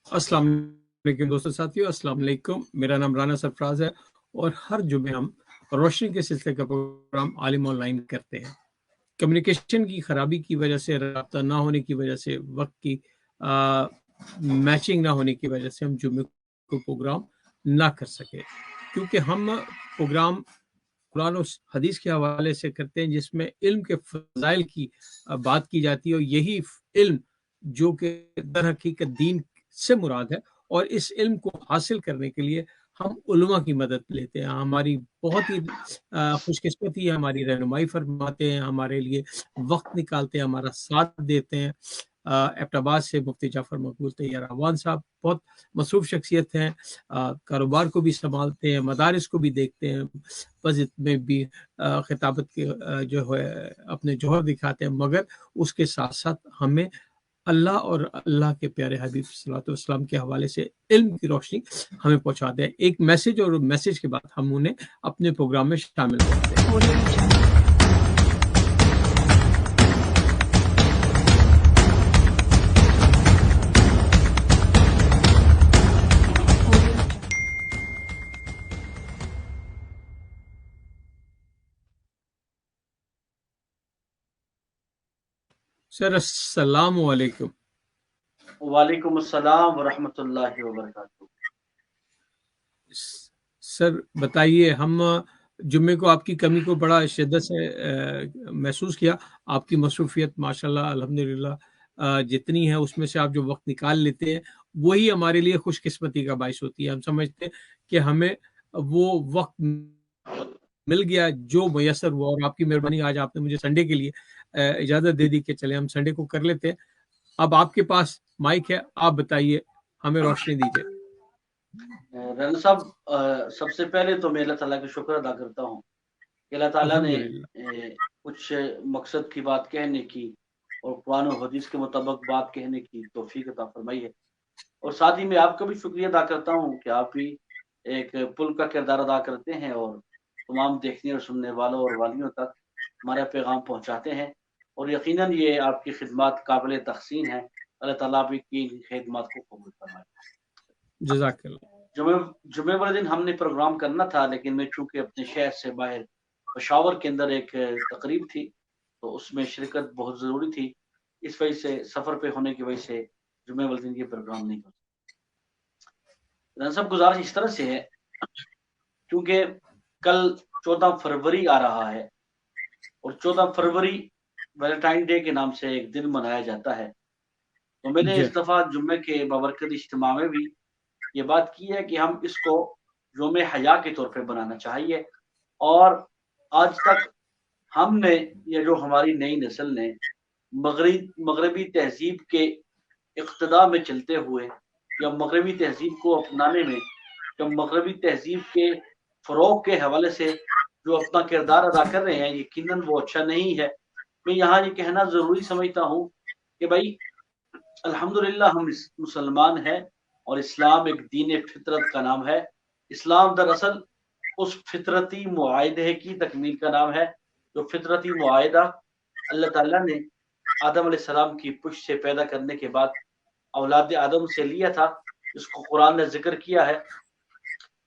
अस्सलाम वालेकुम दोस्तों साथियों, अस्सलाम वालेकुम। मेरा नाम राना सरफराज है और हर जुमे हम रोशनी के सिलसिले का प्रोग्राम आलिम ऑनलाइन करते हैं। कम्युनिकेशन की खराबी की वजह से, राब्ता ना होने की वजह से, वक्त की मैचिंग ना होने की वजह से हम जुमे को प्रोग्राम ना कर सके, क्योंकि हम प्रोग्राम कुरान और हदीस के हवाले से करते हैं जिसमें इल्म के फजाइल की बात की जाती है, और यही इल्म जो कि दर हकीकत दीन से मुराद है। और इस इल्म को हासिल करने के लिए हम उलमा की मदद लेते हैं। हमारी बहुत ही खुशकिस्मती है, हमारी रहनुमाई फरमाते हैं, हमारे लिए वक्त निकालते हैं, हमारा साथ देते हैं। एबटाबाद से मुफ्ती जाफर मकबूल तैयार अवान साहब बहुत मसरूफ शख्सियत हैं, कारोबार को भी संभालते हैं, मदारिस को भी देखते हैं, मस्जिद में भी खिताबत के जो है अपने जौहर दिखाते हैं, मगर उसके साथ साथ हमें अल्लाह और अल्लाह के प्यारे हबीब सल्लल्लाहु अलैहि वसल्लम के हवाले से इल्म की रोशनी हमें पहुंचाते हैं। एक मैसेज, और मैसेज के बाद हम उन्हें अपने प्रोग्राम में शामिल करते हैं। सर अस्सलाम वालेकुम। वालेकुम अस्सलाम वरहमतुल्लाहि वबरकातुहू। सर बताइए, हम जुम्मे को आपकी कमी को बड़ा शिद्दत से महसूस किया। आपकी मसरूफियत माशाल्लाह अल्हम्दुलिल्लाह जितनी है उसमें से आप जो वक्त निकाल लेते हैं वही हमारे लिए खुशकिस्मती का बायस होती है। हम समझते हैं कि हमें वो वक्त मिल गया जो मैसर हुआ, और आपकी मेहरबानी आज आपने मुझे संडे के लिए इजाज़त दे दी कि चले हम संडे को कर लेते हैं। अब आपके पास माइक है, आप बताइए, हमें रोशनी दीजिए। रन साहब, सबसे पहले तो मैं अल्लाह ताला का शुक्र अदा करता हूँ कि अल्लाह ताला ने अल्हम्दुलिल्लाह। कुछ मकसद की बात कहने की और कुरान और हदीस के मुताबिक बात कहने की तौफीक अता फरमाई है। और साथ ही मैं आपका भी शुक्रिया अदा करता हूँ कि आप भी एक पुल का किरदार अदा करते हैं और तमाम देखने और सुनने वालों और वालियों तक हमारा पैगाम पहुँचाते हैं। और यकीनन ये आपकी खिदमत काबिल तहसीन है। अल्लाह ताला आपकी खिदमत को कबूल फरमाए। जज़ाकल्लाह। जुमे वाले दिन हमने प्रोग्राम करना था, लेकिन मैं चूंकि अपने शहर से बाहर पेशावर के अंदर एक तकरीब थी, तो उसमें शिरकत बहुत ज़रूरी थी। इस वजह से सफ़र पे होने की वजह से जुमे वाले दिन ये प्रोग्राम नहीं कर सकते। सब गुजारिश इस तरह से है, क्योंकि कल 14 फरवरी आ रहा है और 14 फरवरी वैलेंटाइन डे के नाम से एक दिन मनाया जाता है। तो मैंने इस दफ़ा जुम्मे के बाबरकत इज्तिमा में भी ये बात की है कि हम इसको योम हया के तौर पे बनाना चाहिए। और आज तक हमने, ये जो हमारी नई नस्ल ने मगरबी तहजीब के इक़्तिदा में चलते हुए या मगरबी तहजीब को अपनाने में या मगरबी तहजीब के फ़रोग़ के हवाले से जो अपना किरदार अदा कर रहे हैं, यकीनन वो अच्छा नहीं है। मैं यहाँ ये कहना ज़रूरी समझता हूँ कि भाई अल्हम्दुलिल्लाह हम मुसलमान हैं और इस्लाम एक दीन फितरत का नाम है। इस्लाम दरअसल उस फितरती मुआहदे की तकमील का नाम है, जो फितरती मुआहदा अल्लाह ताला ने आदम अलैहिस्सलाम की पुश्त से पैदा करने के बाद औलाद आदम से लिया था, जिसको कुरान ने जिक्र किया है।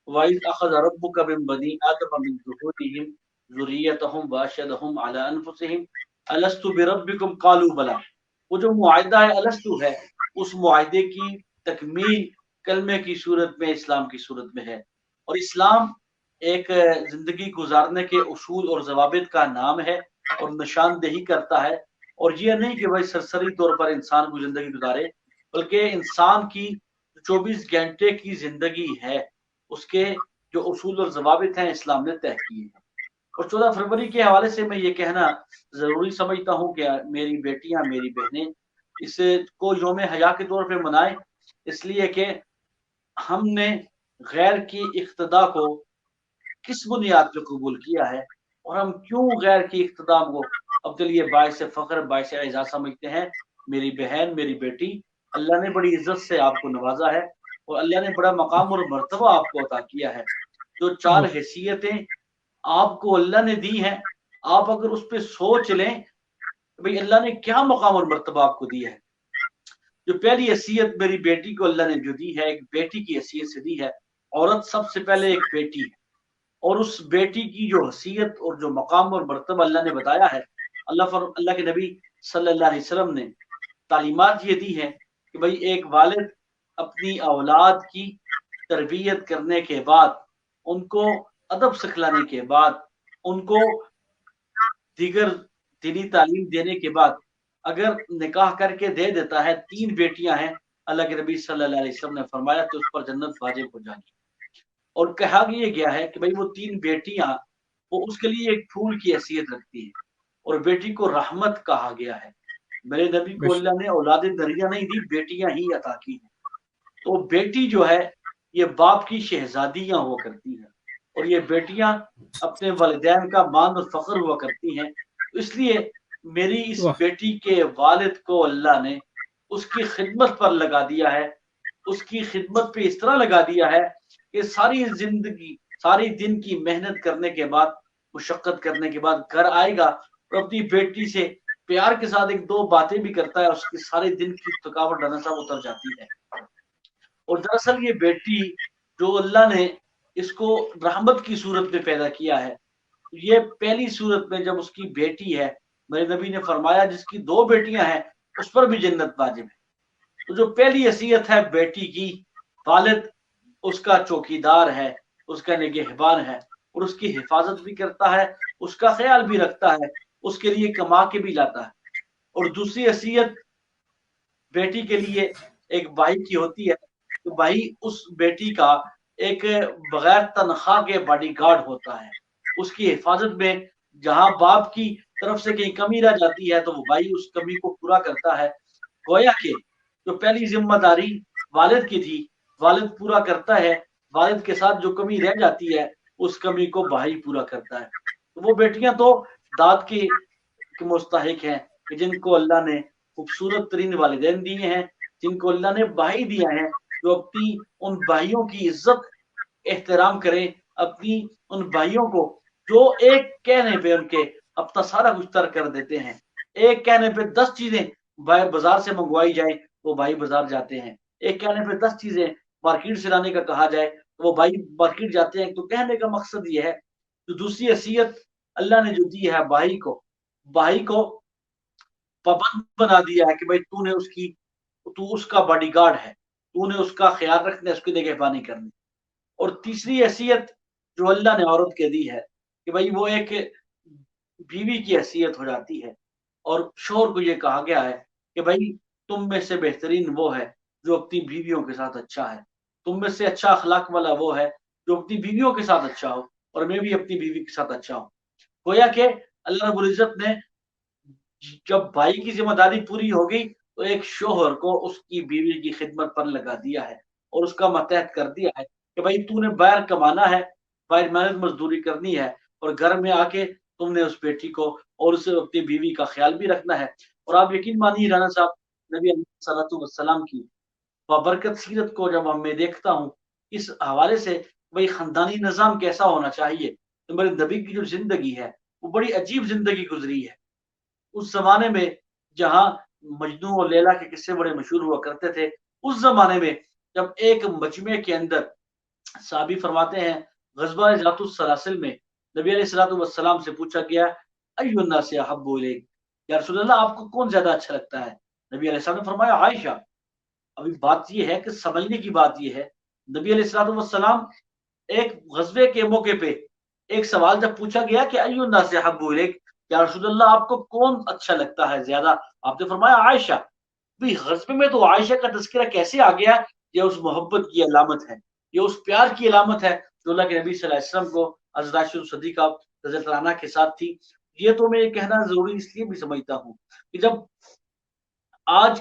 वइज़ अख़ज़ रब्बुका मिन बनी आदम मिन ज़ुहूरिहिम ज़ुर्रियतहुम व अशहदहुम अला अनफुसिहिम अलस्तु बिरब्बिकुम क़ालू बला। वो जो मुआहदा है अलस्तु है, उस मुआहदे की तकमील कलमे की सूरत में, इस्लाम की सूरत में है। और इस्लाम एक ज़िंदगी गुजारने के उसूल और ज़वाबित का नाम है और निशानदेही करता है। और ये नहीं कि भाई सरसरी तौर पर इंसान को ज़िंदगी गुजारे, बल्कि इंसान की 24 घंटे की ज़िंदगी है, उसके जो उसूल और ज़वाबित हैं इस्लाम ने तय किए हैं। और 14 फरवरी के हवाले से मैं ये कहना ज़रूरी समझता हूँ कि मेरी बेटियाँ, मेरी बहनें इसको यौम हया के तौर पे मनाएं, इसलिए कि हमने गैर की इक़्तिदा को किस बुनियाद पे कबूल किया है और हम क्यों गैर की इक़्तिदा को अपने लिए बाइस फ़ख्र, बाइस एज़ाज़ समझते हैं। मेरी बहन, मेरी बेटी, अल्लाह ने बड़ी इज़्ज़त से आपको नवाजा है और अल्लाह ने बड़ा मकाम और मर्तबा आपको अता किया है। जो 4 हैसियतें आपको अल्लाह ने दी हैं, आप अगर उस पे सोच लें, भाई अल्लाह ने क्या मकाम और मर्तबा आपको दिया है। جو پہلی حیثیت میری بیٹی کو اللہ نے جو دی ہے، ایک بیٹی کی حیثیت سے دی ہے. عورت سب سے پہلے ایک بیٹی ہے، اور اس بیٹی کی جو حیثیت اور جو مقام اور مرتبہ اللہ نے بتایا ہے، اللہ کے نبی صلی اللہ علیہ وسلم نے تعلیمات یہ دی ہے کہ بھائی ایک والد اپنی اولاد کی تربیت کرنے کے بعد، ان کو ادب سکھلانے کے بعد، ان کو دیگر دینی تعلیم دینے کے بعد اگر نکاح کر کے دے دیتا ہے، 3 بیٹیاں ہیں، اللہ کے نبی صلی اللہ علیہ وسلم نے فرمایا تو اس پر جنت واجب ہو جائے گی. اور کہا یہ گیا ہے کہ بھائی وہ 3 بیٹیاں وہ اس کے لیے ایک پھول کی حیثیت رکھتی ہیں، اور بیٹی کو رحمت کہا گیا ہے. میرے نبی کو اللہ نے اولاد دریا نہیں دی، بیٹیاں ہی عطا کی ہیں. تو بیٹی جو ہے یہ باپ کی شہزادیاں ہوا کرتی ہیں، اور یہ بیٹیاں اپنے والدین کا مان اور فخر ہوا کرتی ہیں. اس لیے میری اس بیٹی کے والد کو اللہ نے اس کی خدمت پر لگا دیا ہے، اس کی خدمت پہ اس طرح لگا دیا ہے کہ ساری زندگی، ساری دن کی محنت کرنے کے بعد، مشقت کرنے کے بعد گھر آئے گا اور اپنی بیٹی سے پیار کے ساتھ 1-2 باتیں بھی کرتا ہے، اس کی سارے دن کی تھکاوٹ ڈھنسا اتر جاتی ہے. اور دراصل یہ بیٹی جو اللہ نے اس کو رحمت کی صورت میں پیدا کیا ہے، یہ پہلی صورت میں جب اس کی بیٹی ہے، میرے نبی نے فرمایا جس کی 2 بیٹیاں ہیں اس پر بھی جنت واجب ہے. تو جو پہلی حیثیت ہے بیٹی کی، والد اس کا چوکیدار ہے، اس کا نگہبان ہے، اور اس کی حفاظت بھی کرتا ہے، اس کا خیال بھی رکھتا ہے، اس کے لیے کما کے بھی لاتا ہے. اور دوسری حیثیت بیٹی کے لیے ایک بھائی کی ہوتی ہے، تو بھائی اس بیٹی کا ایک بغیر تنخواہ کے باڈی گارڈ ہوتا ہے. اس کی حفاظت میں جہاں باپ کی طرف سے کہیں کمی رہ جاتی ہے تو وہ بھائی اس کمی کو پورا کرتا ہے. گویا کہ جو پہلی ذمہ داری والد کی تھی، والد پورا کرتا ہے، والد کے ساتھ جو کمی رہ جاتی ہے اس کمی کو بھائی پورا کرتا ہے. وہ بیٹیاں تو داد کی مستحق ہیں کہ جن کو اللہ نے خوبصورت ترین والدین دیے ہیں، جن کو اللہ نے بھائی دیا ہے، جو اپنی ان بھائیوں کی عزت احترام کریں، اپنی ان بھائیوں کو جو ایک کہنے پہ ان کے اپنا سارا کچھ ترک کر دیتے ہیں. ایک کہنے پہ 10 چیزیں بازار سے منگوائی جائے وہ بھائی بازار جاتے ہیں، ایک کہنے پہ 10 چیزیں مارکیٹ سے لانے کا کہا جائے وہ بھائی مارکیٹ جاتے ہیں. تو کہنے کا مقصد یہ ہے، تو دوسری حیثیت اللہ نے جو دی ہے بھائی کو پابند بنا دیا ہے کہ بھائی تو اس کا باڈی گارڈ ہے، تو نے اس کا خیال رکھنا ہے، اس کی نگہبانی کرنی. اور تیسری حیثیت جو اللہ نے عورت کے دی ہے کہ بھائی وہ ایک بیوی کی حیثیت ہو جاتی ہے. اور شوہر کو یہ کہا گیا ہے کہ بھائی تم میں سے بہترین وہ ہے جو اپنی بیویوں کے ساتھ اچھا ہے، تم میں سے اچھا اخلاق والا وہ ہے جو اپنی بیویوں کے ساتھ اچھا ہو، اور میں بھی اپنی بیوی کے ساتھ اچھا ہوں. گویا کہ اللہ رب العزت نے جب بھائی کی ذمہ داری پوری ہو گئی تو ایک شوہر کو اس کی بیوی کی خدمت پر لگا دیا ہے اور اس کا ماتحت کر دیا ہے کہ بھائی تو نے باہر کمانا ہے، باہر محنت مزدوری کرنی ہے، اور گھر میں آ کے تم نے اس بیٹی کو اور اسے اپنی بیوی کا خیال بھی رکھنا ہے. اور آپ یقین مانیے رانا صاحب، نبی علیہ الصلوۃ والسلام کی بابرکت سیرت کو جب میں دیکھتا ہوں اس حوالے سے بھائی خاندانی نظام کیسا ہونا چاہیے، تو میرے نبی کی جو زندگی ہے وہ بڑی عجیب زندگی گزری ہے. اس زمانے میں جہاں مجنو اور لیلا کے قصے بڑے مشہور ہوا کرتے تھے، اس زمانے میں جب ایک مجمع کے اندر صحابی فرماتے ہیں غزوہ ذات السلاسل میں نبی علیہ الصلوۃ والسلام سے پوچھا گیا ای الناس احب الیک، یا رسول اللہ آپ کو کون زیادہ اچھا لگتا ہے؟ نبی علیہ السلام نے فرمایا عائشہ. ابھی بات یہ ہے کہ سمجھنے کی بات یہ ہے، نبی علیہ الصلوۃ والسلام ایک غزوے کے موقع پہ ایک سوال جب پوچھا گیا کہ ای الناس احب الیک، یا رسول اللہ آپ کو کون اچھا لگتا ہے زیادہ، آپ نے فرمایا عائشہ. بھی غزبے میں تو عائشہ کا تذکرہ کیسے آ گیا؟ یہ اس محبت کی علامت ہے، یہ اس پیار کی علامت ہے جو اللہ کے نبی صلی اللہ علیہ وسلم کو حضرت عائشہ صدیقہ رضی اللہ عنہا کے ساتھ تھی. یہ تو میں یہ کہنا ضروری اس لیے بھی سمجھتا ہوں کہ جب آج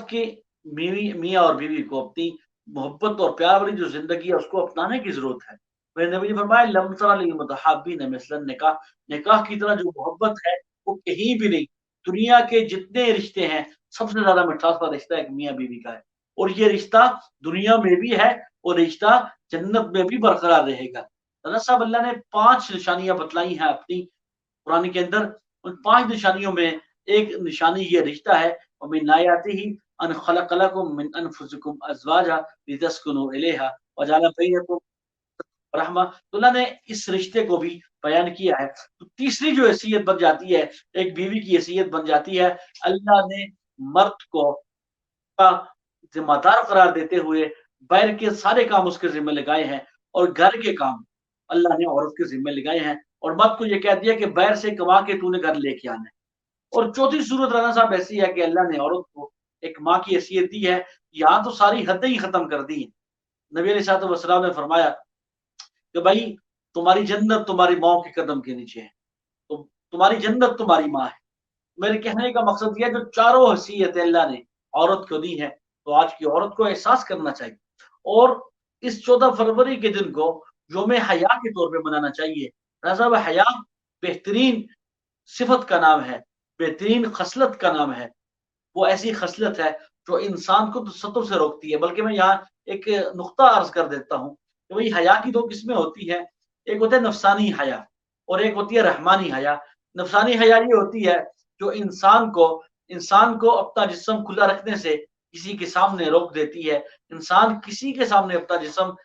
کے میاں اور بیوی کو اپنی محبت اور پیار والی جو زندگی ہے اس کو اپنانے کی ضرورت ہے. میرے نبی نے فرمایا لم تر للمتحابین مثل النکاح، نکاح کی طرح جو محبت ہے وہ کہیں بھی نہیں. دنیا کے جتنے رشتے ہیں سب سے زیادہ مٹھاس والا رشتہ ایک میاں بیوی کا ہے، اور یہ رشتہ دنیا میں بھی ہے اور رشتہ جنت میں بھی برقرار رہے گا. حضرت صاحب اللہ نے 5 نشانیاں بتلائی ہیں اپنی قرآن کے اندر. ان 5 نشانیوں میں ایک نشانی یہ رشتہ ہے، ومن آیاتہ अन खलक़ लकुम मिन अनफुसिकुम अज़वाजा लितस्कुनु इलैहा व जअला बैनकुम रहमा। तो अल्लाह ने इस रिश्ते को भी बयान किया है। तो तीसरी जो हैसियत बन जाती है, एक बीवी की हैसियत बन जाती है, अल्लाह ने मर्द को का जिम्मेदार करार देते हुए बाहर के सारे काम उसके जिम्मे लगाए हैं और घर के काम अल्लाह ने औरत के जिम्मे लगाए हैं, और मर्द को ये कह दिया कि बाहर से कमा के तूने घर लेके आना है। और चौथी सूरत राना साहब ऐसी है कि अल्लाह ने औरत को एक माँ की हैसियत दी है। यहाँ तो सारी हदें ही खत्म कर दी हैं। नबी अलैहिस्सलाम ने फरमाया कि भाई तुम्हारी जन्नत तुम्हारी माँ के कदम के नीचे है, तो तुम्हारी जन्नत तुम्हारी माँ है। मेरे कहने का मकसद यह है, जो चारों हैसियतें अल्लाह ने औरत को दी है, तो आज की औरत को एहसास करना चाहिए और इस 14 फरवरी के दिन को यौम हया के तौर पे मनाना चाहिए। साहब, हया बेहतरीन सिफत का नाम है, बेहतरीन खसलत का नाम है। वो ऐसी खसलत है जो इंसान को तसत्तुर से रोकती है। बल्कि मैं यहाँ एक नुक्ता अर्ज कर देता हूँ कि भाई हया की दो किस्में होती है, एक होता है नफसानी हया और एक होती है रहमानी हया। नफसानी हया ये होती है जो इंसान को अपना जिस्म खुला रखने से किसी के सामने रोक देती है। इंसान किसी के सामने अपना जिस्म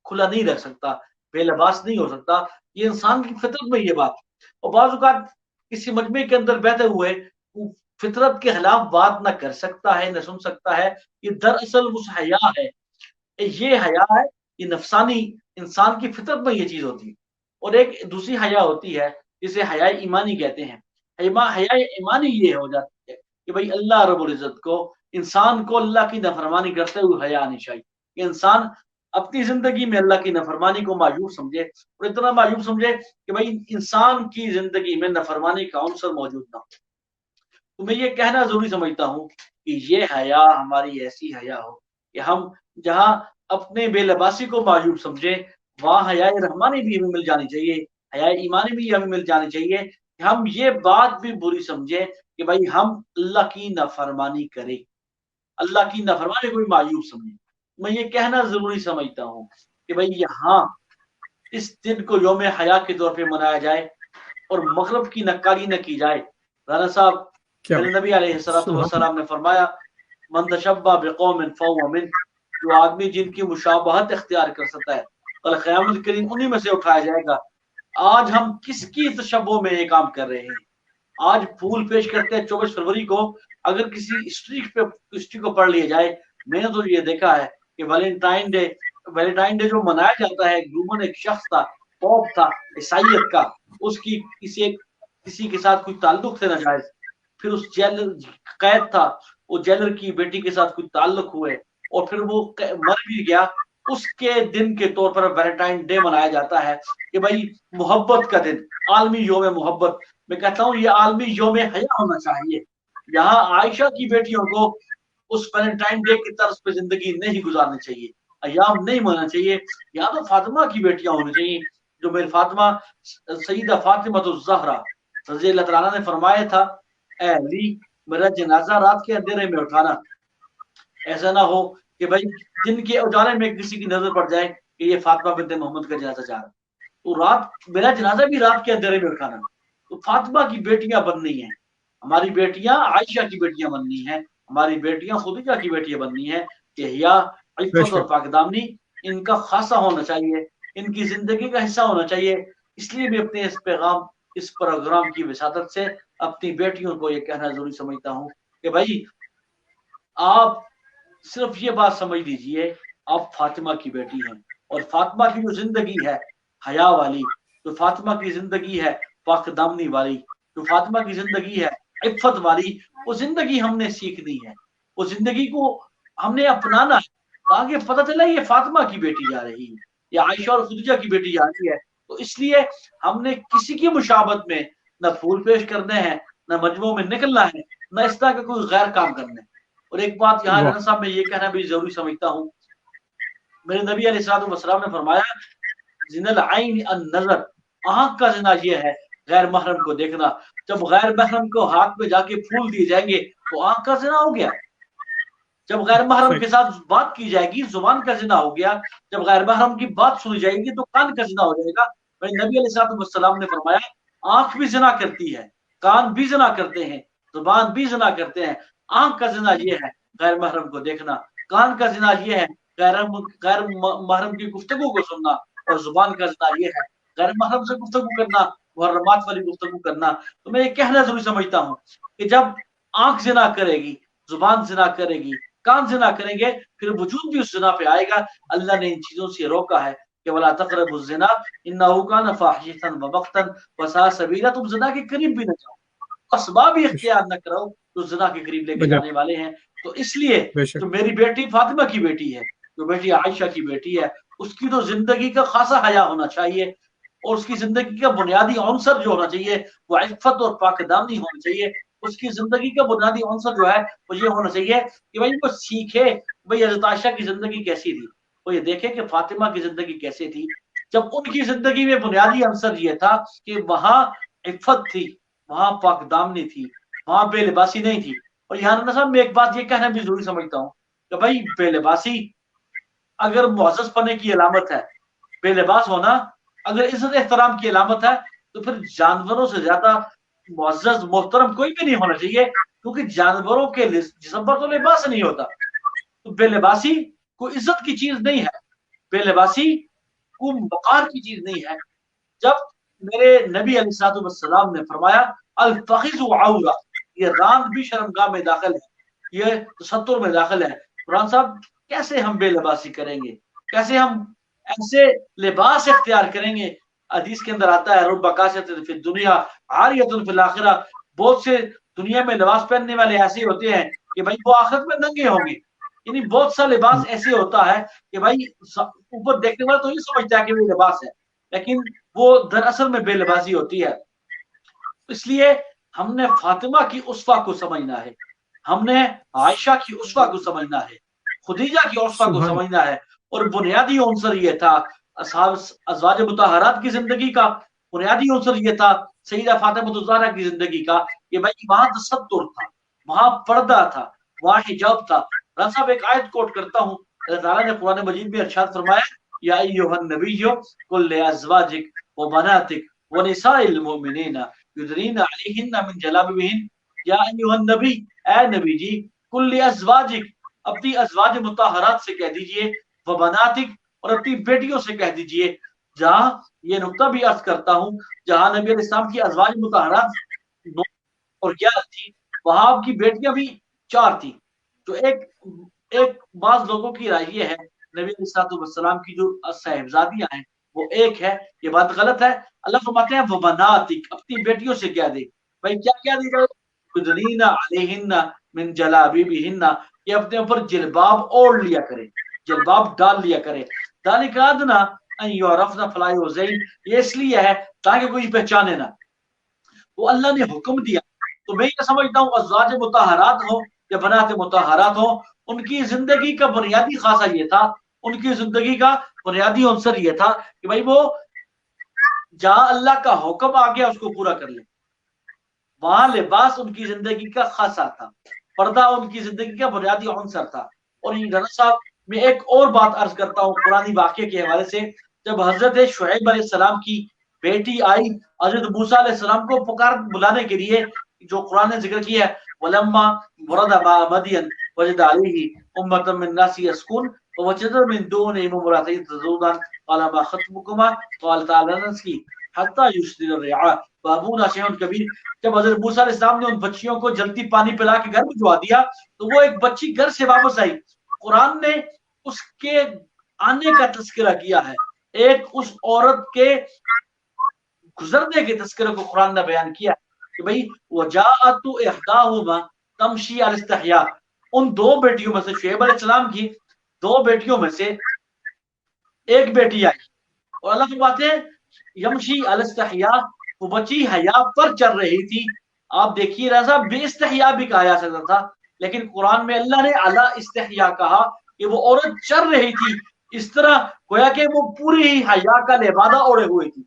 खुला नहीं रख सकता, बेलबास नहीं हो सकता। ये इंसान की फितरत में ये बात, और बाज़ औक़ात किसी मजमे के अंदर बहते हुए फितरत के खिलाफ बात न कर सकता है, न सुन सकता है। ये दरअसल उस हया है, ये हया है, ये नफसानी इंसान की फितरत में ये चीज होती है। और एक दूसरी हया होती है जिसे हया ईमानी कहते हैं। हया ईमानी ये हो जाती है कि भाई अल्लाह रब्बुल इज्जत को, इंसान को अल्लाह की नफरमानी करते हुए हया आनी चाहिए कि इंसान अपनी जिंदगी में अल्लाह की नफरमानी को मायूब समझे, और इतना मायूब समझे कि भाई इंसान की जिंदगी में नफरमानी का अंसर मौजूद ना हो। तो मैं ये कहना जरूरी समझता हूँ कि ये हया हमारी ऐसी हया हो कि हम जहाँ अपने बेलबासी को मायूब समझे, वहाँ हया रहमानी भी हमें मिल जानी चाहिए, हया ईमानी भी हमें मिल जानी चाहिए कि हम ये बात भी बुरी समझे कि भाई हम अल्लाह की नाफरमानी करें, अल्लाह की नाफरमानी को भी मायूब समझे। मैं ये कहना जरूरी समझता हूँ कि भाई यहाँ इस दिन को यौम हया के तौर पे मनाया जाए और मगरब की नक्काली न की जाए। राना साहब, मेरे नबी अलैहिस्सलाम ने फरमाया, मन तशब्बा बिकौमिन फहुव मिन, जो आदमी जिनकी मुशाबहत इख्तियार कर सकता है, कल क़यामत के दिन उन्हीं में से उठाया जाएगा। आज हम किसकी तशब्बुह में ये काम कर रहे हैं? आज फूल पेश करते हैं 24 फरवरी को। अगर किसी हिस्ट्री को पढ़ लिया जाए, मैंने तो ये देखा है कि वैलेंटाइन डे जो मनाया जाता है, ग्लूमन एक शख्स था, पॉप था ईसाइयत का, उसकी किसी के साथ कोई ताल्लुक थे नाजायज, फिर उस जेलर कैद था, वो जेलर की बेटी के साथ कोई ताल्लुक हुए और फिर वो मर भी गया। उसके दिन के तौर पर वैलेंटाइन डे मनाया जाता है कि भाई मोहब्बत का दिन, आलमी योम मोहब्बत। मैं कहता हूँ ये आलमी योम हया होना चाहिए। यहाँ आयशा की बेटियों को उस वैलेंटाइन डे की तर्ज पे जिंदगी नहीं गुजारनी चाहिए, अयाम नहीं मनाना चाहिए। यहाँ तो फातिमा की बेटियां होनी चाहिए, जो मेरी फातिमा सईदा फातिमा तो ज़हरा रज़ी अल्लाह तआला ने फरमाया था, ए अली मेरा जनाजा रात के अंधेरे में उठाना, ऐसा ना हो कि भाई दिन के उजाले में किसी की नजर पड़ जाए कि ये फातिमा बिन्ते मोहम्मद का जनाजा जा रहा, तो रात मेरा जनाजा भी रात के अंधेरे में उठाना। तो फातिमा की बेटियां बननी है, हमारी बेटियां आयशा की बेटियां बननी है, हमारी बेटियां खुदीजा की बेटियां बननी है। यहिया, इफ़्फ़त और पाकदामनी इनका खासा होना चाहिए, इनकी जिंदगी का हिस्सा होना चाहिए। इसलिए मैं अपने इस प्रोग्राम की विसादत से अपनी बेटियों को ये कहना जरूरी समझता हूँ कि भाई आप सिर्फ ये बात समझ लीजिए, आप फातिमा की बेटी हैं, और फातिमा की जो जिंदगी है हया वाली, जो फातिमा की जिंदगी है पाकदामनी वाली, जो फातिमा की जिंदगी है इफ़्फ़त वाली, वो जिंदगी हमने सीखनी है, वो जिंदगी को हमने अपनाना है। आगे पता चला ये फातिमा की बेटी जा रही है, या आयशा और खुदीजा की बेटी जा रही है, तो इसलिए हमने किसी की मुशाबत में न फूल पेश करने हैं, न मजमों में निकलना है, न इस तरह का कोई गैर काम करना है। और एक बात यहाँ राना साहब मैं ये कहना भी जरूरी समझता हूँ, मेरे नबी अलैहिस्सलाम ने फरमाया, जिनल आइन अन नजर, आंख का जिना ये है गैर महरम को देखना। जब गैर महरम को हाथ में जाके फूल दिए जाएंगे तो आंख का जिना हो गया। जब गैर महरम के साथ बात की जाएगी जुबान का जिना हो गया। जब गैर महरम की बात सुनी जाएगी तो कान का जिना हो जाएगा। मेरे नबी अलैहिस्सलाम ने फरमाया, आंख भी जिना करती है, कान भी जिना करते हैं, जुबान भी जिना करते हैं, आंख का जिना ये है गैर महरम को देखना। कान का जिना ये है गैर महरम की गुफ्तगू को सुनना, और जुबान का जिना ये है गैर महरम से गुफ्तगू करना, मुहर्रमात वाली गुफ्तगू करना। तो मैं ये कहना जरूरी समझता हूँ कि जब आंख जिना करेगी, जुबान जिना करेगी, कान जिना करेंगे, फिर वजूद भी उस जिना पे आएगा। अल्लाह ने इन चीजों से रोका है कि वला तक़रबु ज़िना इन्नहु कान फ़ाहिशतन व मक़तन व साअ सबीला। तुम जिना के करीब भी न जाओ, असबाब ही इख्तियार न करो तो जिना के करीब लेके जाने वाले हैं। तो इसलिए जो मेरी बेटी फातिमा की बेटी है, जो बेटी आयशा की बेटी है, उसकी तो जिंदगी का खासा हया होना चाहिए, और उसकी जिंदगी का बुनियादी अंसर जो होना चाहिए वो इफ़्फ़त और पाकदानी होना चाहिए। उसकी जिंदगी का बुनियादी अंसर जो है वो ये होना चाहिए कि भाई वो सीखे भाई हज़रत आयशा की जिंदगी कैसी थी, वो ये देखे कि फातिमा की जिंदगी कैसी थी। जब उनकी जिंदगी में बुनियादी अंसर ये था कि वहां इफ़्फ़त थी, वहां पाकदामनी थी, वहां बेलिबासी नहीं थी। और यहाँ साहब मैं एक बात ये कहना भी जरूरी समझता हूँ कि भाई बेलिबासी अगर मुअज़्ज़ज़ पने की अलामत है, बेलिबास होना अगर इज्जत एहतराम की अलामत है, तो फिर जानवरों से ज्यादा मुअज़्ज़ज़ मोहतरम कोई भी नहीं होना चाहिए, क्योंकि जानवरों के जिस्म पर तो लिबास नहीं होता। तो बेलिबासी कोई इज्जत की चीज नहीं है, बेलिबासी कोई वक़ार की चीज नहीं है। जब मेरे नबी अलैहिस्सलाम ने फरमाया अल फ़ख़िज़ु औरा, ये रांद भी शर्मगाह में दाखिल है, ये तसत्तुर में दाखिल है। कुरान साहब कैसे हम बेलिबासी करेंगे, कैसे हम ऐसे लिबास इख्तियार करेंगे। हदीस के अंदर आता है रुब्बा कासियतिन फिद दुनिया आरियतुन फिल आखिरा, बहुत से दुनिया में लिबास पहनने वाले ऐसे होते हैं कि भाई वो आखिरत में नंगे होंगे। यानी बहुत सा लिबास ऐसे होता है कि भाई ऊपर देखने वाला तो ये समझता है कि वो लिबास है, लेकिन वो दरअसल में बेलिबासी होती है। इसलिए हमने फातिमा की उस्वा को समझना है, हमने आयशा की उस्वा को समझना है, खुदीजा की उस्वा को समझना है। और बुनियादी अंसर ये था अज़वाज मुतहरात की जिंदगी का, बुनियादी अंसर ये था सईदा फातिमा ज़हरा की जिंदगी का कि भाई वहां तसत्तुर था, वहां पर्दा था, वहां हिजाब था। राना साहब एक आयत कोट करता हूँ, अल्लाह ताला ने कुरान मजीद में इरशाद फरमाया या अय्युहन नबिय्यु कुल लिअज़वाजिक व बनातिक व निसाइल मुमिनीना युदरीना अलैहिन्ना मिन जलाबिबिहिन। या अय्युहन नबी, ए नबी जी, कुल लिअज़वाजिक, अपनी अज़वाज मुतहरात से कह दीजिए, व बनातिक, और अपनी बेटियों से कह दीजिए। जहां ये नुक्ता भी अर्ज करता हूँ, जहां नबी अलैहिस्सलाम की अज़वाज मुतहरात 9 और 11 थी, वहां आपकी बेटियां भी 4 थी। तो एक बाज लोगों की राय ये है नबी अलैहिस्सलाम की जो साहिबजादियां हैं वो एक है, ये बात गलत है। अल्लाह फरमाते हैं वो बनातिक, अपनी बेटियों से कह दे। भाई क्या क्या दी जाए, युदनीना अलैहिन्ना मिन जलाबिबिहिन्ना, ये अपने ऊपर जिलबाब ओढ़ लिया करे, जिलबाब डाल लिया करे। दालिका अदना अन युरफना फला युज़ैन, ये इसलिए है ताकि कोई पहचाने ना। वो अल्लाह ने हुक्म दिया। तो मैं ये समझता हूँ अज़वाज मुतहरात हो या बनाते मुतहरात हो, उनकी जिंदगी का बुनियादी खासा ये था, उनकी जिंदगी का बुनियादी अंसर ये था कि भाई वो जहां अल्लाह का हुक्म आ गया उसको पूरा कर ले। वहां लिबास उनकी जिंदगी का खासा था, पर्दा उनकी जिंदगी का बुनियादी अंसर था। और राना साहब मैं एक और बात अर्ज करता हूँ पुरानी वाक़े के हवाले से। जब हजरत शुएब अलैहिस्सलाम की बेटी आई हजरत मूसा अलैहिस्सलाम को पुकार बुलाने के लिए, जो कुरान ने जिक्र किया है, वलम्मा वरदा माअ मदियन वजद अलैहि उम्मतन मिन नासी यस्कुन ववजद मिन दूनिहिम इम्रअतैन तज़ूदान क़ाला मा ख़त्बुकुमा क़ालता ला नस्क़ी हत्ता युस्दिर रिआ व अबूना शैअन कबीर। जब हजरत मूसा अलैहिस्सलाम ने उन बच्चियों को जल्दी पानी पिला के घर भिजवा दिया, तो वो एक बच्ची घर से वापस आई। कुरान ने उसके आने का तस्करा किया है, एक उस औरत के गुजरने के तस्करे को कुरान ने बयान किया कि भाई वजाअतु इहदाहुमा तमशी अल इस्तिहया, उन 2 बेटियों में से शुएब अलैहिस्सलाम की 2 बेटियों में से एक बेटी आई, और अल्लाह फरमाते हैं यमशी अल इस्तिहया, वो बच्ची हया पर चल रही थी। आप देखिए राजा बेइस्तिहया भी कहा जा सकता था, लेकिन कुरान में अल्लाह ने अला इस्तिहया कहा कि वो औरत चल रही थी, इस तरह गोया कि वो पूरी ही हया का लिबादा ओढ़े हुए थी।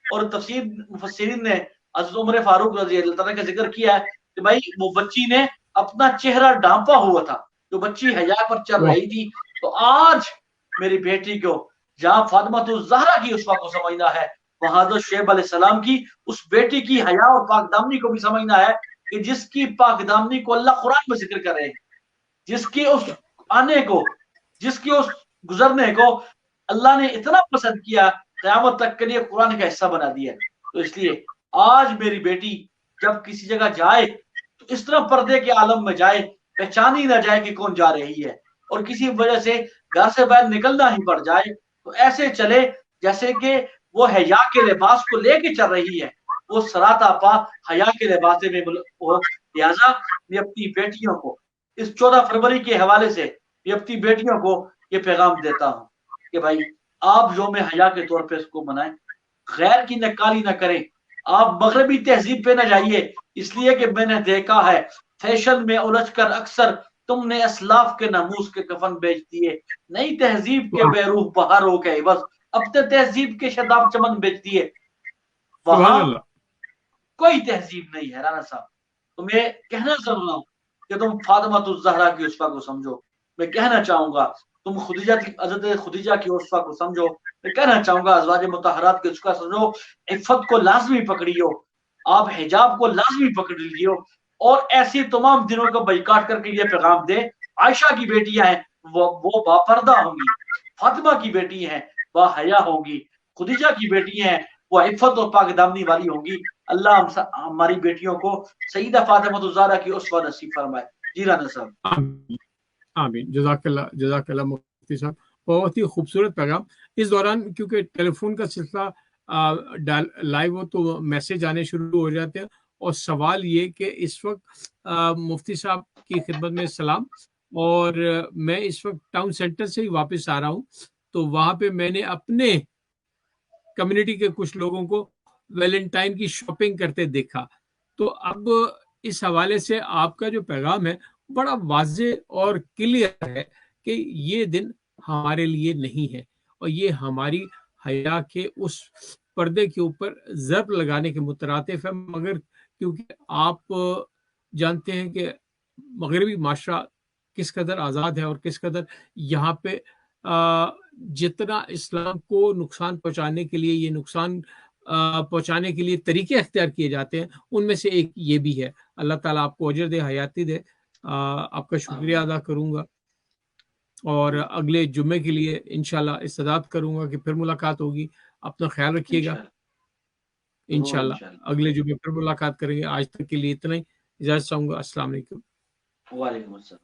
और तफसीर मुफस्सिरीन ने हज़रत उमर फारूक रज़ी अल्लाह तआला का जिक्र किया है कि भाई वो बच्ची ने अपना चेहरा ढांपा हुआ था, जो बच्ची हया पर चल रही थी। तो आज मेरी बेटी को जहां फातिमा ज़हरा की उस्वा को समझना है, वहां तो शुएब अलैहिस्सलाम की उस बेटी की हया और पाकदामनी को भी समझना है कि जिसकी पाकदामनी को अल्लाह कुरान में जिक्र कर रहे हैं। जिसके उस आने को, जिसके उस गुजरने को अल्लाह ने इतना पसंद किया, क़यामत तक के लिए कुरान का हिस्सा बना दिया। तो इसलिए आज मेरी बेटी जब किसी जगह जाए तो इस तरह पर्दे के आलम में जाए, पहचान ही ना जाए कि कौन जा रही है, और किसी वजह से घर से बाहर निकलना ही पड़ जाए तो ऐसे चले जैसे कि वो हया के लिबास को लेके चल रही है, वो सरात आपा हया के लिबास में हो। लिहाजा मैं अपनी बेटियों को इस 14 फरवरी के हवाले से मैं अपनी बेटियों को ये पैगाम देता हूँ कि भाई आप यौम हया के तौर पे इसको मनाएं, गैर की नक्काली ना करें, आप मगरबी तहजीब पे ना जाइए, इसलिए कि मैंने देखा है फैशन में उलझकर अक्सर तुमने असलाफ के नमूस के कफन बेच दिए, नई तहजीब के बेरूह बाहर हो गए, बस अब तो तहजीब के शदाब चमन बेच दिए। वहां कोई तहजीब नहीं है राना साहब। तो मैं कहना चाह रहा हूँ कि तुम फातिमा ज़हरा की उसफा को समझो, मैं कहना चाहूंगा तुम हज़रत खुदीजा की उसफा को समझो, मैं कहना चाहूंगा अज़वाज मुतहरात की उसका समझो, इफ़्फ़त को लाजमी पकड़ियो, आप हिजाब को लाजमी पकड़ लियो, और ऐसी तमाम दिनों को बाइकाट करके ये पैगाम दे, आयशा की बेटियां हैं वो बापर्दा होंगी, फातिमा की बेटी हैं वह हया होंगी, खुदीजा की बेटी हैं वो इफ़्फ़त और पाकदामनी वाली होंगी। अल्लाह हमारी बेटियों को सईदा फातिमा ज़हरा की उसवा नसीब फरमाए। जी राना साहब। आमीन। जज़ाकल्लाह मुफ्ती साहब, बहुत ही खूबसूरत पैगाम। इस दौरान क्योंकि टेलीफोन का सिलसिला लाइव हो तो मैसेज आने शुरू हो जाते हैं, और सवाल ये कि इस वक्त मुफ्ती साहब की खिदमत में सलाम, और मैं इस वक्त टाउन सेंटर से ही वापस आ रहा हूँ, तो वहाँ पे मैंने अपने कम्युनिटी के कुछ लोगों को वैलेंटाइन की शॉपिंग करते देखा। तो अब इस हवाले से आपका जो पैगाम है बड़ा वाज़े और क्लियर है कि ये दिन हमारे लिए नहीं है, और ये हमारी हया के उस पर्दे के ऊपर ज़र्ब लगाने के मुतरातिफ है। मगर क्योंकि आप जानते हैं कि मगरबी माशरा किस कदर आज़ाद है और किस कदर यहाँ पे जितना इस्लाम को नुकसान पहुँचाने के लिए ये नुकसान पहुँचाने के लिए तरीके अख्तियार किए जाते हैं, उनमें से एक ये भी है। अल्लाह ताला आपको अजर दे, हयाती दे। आपका शुक्रिया अदा करूँगा, और अगले जुम्मे के लिए इंशाल्लाह इस्तदाद करूँगा कि फिर मुलाकात होगी। अपना ख्याल रखिएगा। इंशाल्लाह अगले जुम्मे फिर मुलाकात करेंगे। आज तक के लिए इतना ही, इजाज़त चाहूँगा। अस्सलाम वालेकुम। वालेकुम अस्सलाम।